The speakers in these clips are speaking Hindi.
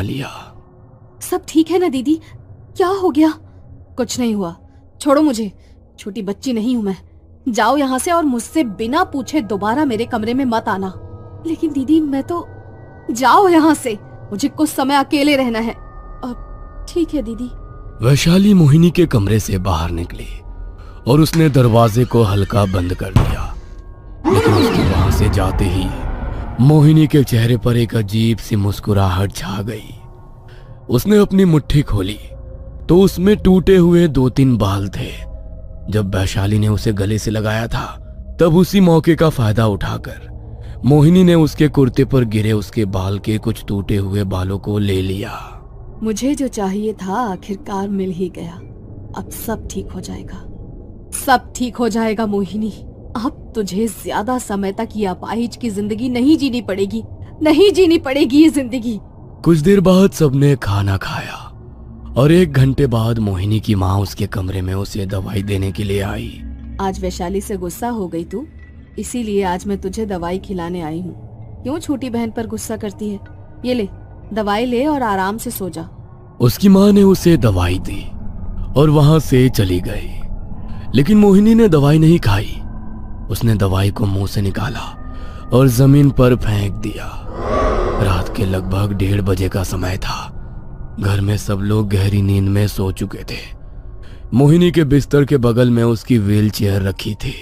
लिया। सब ठीक है ना दीदी? क्या हो गया? कुछ नहीं हुआ, छोड़ो मुझे, छोटी बच्ची नहीं हूं मैं। जाओ यहाँ से और मुझसे बिना पूछे दोबारा मेरे कमरे में मत आना। लेकिन दीदी मैं तो... जाओ यहाँ से, मुझे कुछ समय अकेले रहना है। अब ठीक है दीदी। वैशाली मोहिनी के कमरे से बाहर निकली और उसने दरवाजे को हल्का बंद कर दिया। लेकिन उसके वहां से जाते ही मोहिनी के चेहरे पर एक अजीब सी मुस्कुराहट छा गई। उसने अपनी मुट्ठी खोली तो उसमें टूटे हुए 2-3 बाल थे। जब वैशाली ने उसे गले से लगाया था तब उसी मौके का फायदा उठाकर मोहिनी ने उसके कुर्ते पर गिरे उसके बाल के कुछ टूटे हुए बालों को ले लिया। मुझे जो चाहिए था आखिरकार मिल ही गया। अब सब ठीक हो जाएगा, सब ठीक हो जाएगा मोहिनी। अब तुझे ज्यादा समय तक ये अपाहिज की जिंदगी नहीं जीनी पड़ेगी, नहीं जीनी पड़ेगी ये जिंदगी। कुछ देर बाद सबने खाना खाया और 1 घंटे बाद मोहिनी की माँ उसके कमरे में उसे दवाई देने के लिए आई। आज वैशाली से गुस्सा हो गई तू, इसीलिए आज मैं तुझे दवाई खिलाने आई हूँ। क्यों छोटी बहन पर गुस्सा करती है? ये ले, दवाई ले और आराम से सो जा। उसकी माँ ने उसे दवाई दी और वहां से चली गई। लेकिन मोहिनी ने दवाई नहीं खाई। उसने दवाई को मुंह से निकाला और जमीन पर फेंक दिया। रात के लगभग 1:30 बजे का समय था। घर में सब लोग गहरी नींद में सो चुके थे। मोहिनी के बिस्तर के बगल में उसकी व्हील चेयर रखी थी।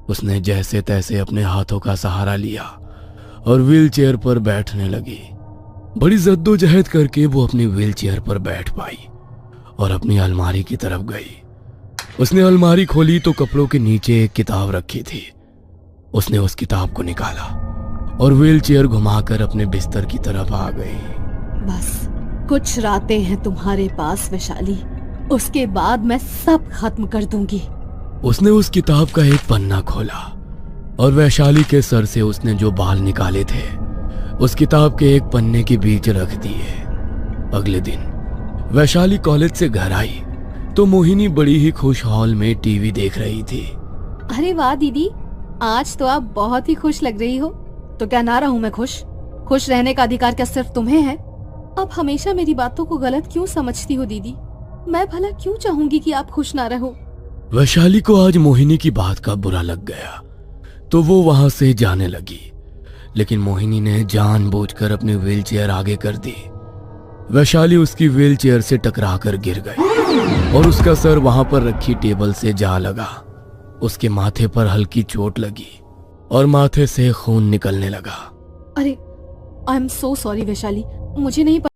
उसने जैसे तैसे अपने हाथों का सहारा लिया और व्हील चेयर पर बैठने लगी। बड़ी जद्दोजहद करके वो अपनी व्हील चेयर पर बैठ पाई और अपनी अलमारी की तरफ गई। उसने अलमारी खोली तो कपड़ों के नीचे एक किताब रखी थी। उसने उस किताब को निकाला और व्हील चेयर घुमाकर अपने बिस्तर की तरफ आ गई। बस कुछ रातें हैं तुम्हारे पास वैशाली, उसके बाद मैं सब खत्म कर दूंगी। उसने उस किताब का एक पन्ना खोला और वैशाली के सर से उसने जो बाल निकाले थे उस किताब के एक पन्ने के बीच रख दिए। अगले दिन वैशाली कॉलेज से घर आई तो मोहिनी बड़ी ही खुश हॉल में टीवी देख रही थी। अरे वाह दीदी, आज तो आप बहुत ही खुश लग रही हो। तो क्या ना रहूं मैं खुश? खुश रहने का अधिकार क्या सिर्फ तुम्हें है? आप हमेशा मेरी बातों को गलत क्यों समझती हो दीदी? मैं भला क्यों चाहूंगी कि आप खुश ना रहो? वैशाली को आज मोहिनी की बात का बुरा लग गया तो वो वहां से जाने लगी। लेकिन मोहिनी ने जानबूझकर अपनी व्हील चेयर आगे कर दी। वैशाली उसकी व्हील चेयर से टकराकर गिर गई और उसका सर वहां पर रखी टेबल से जा लगा। उसके माथे पर हल्की चोट लगी और माथे से खून निकलने लगा। अरे I am so sorry Vaishali, मुझे नहीं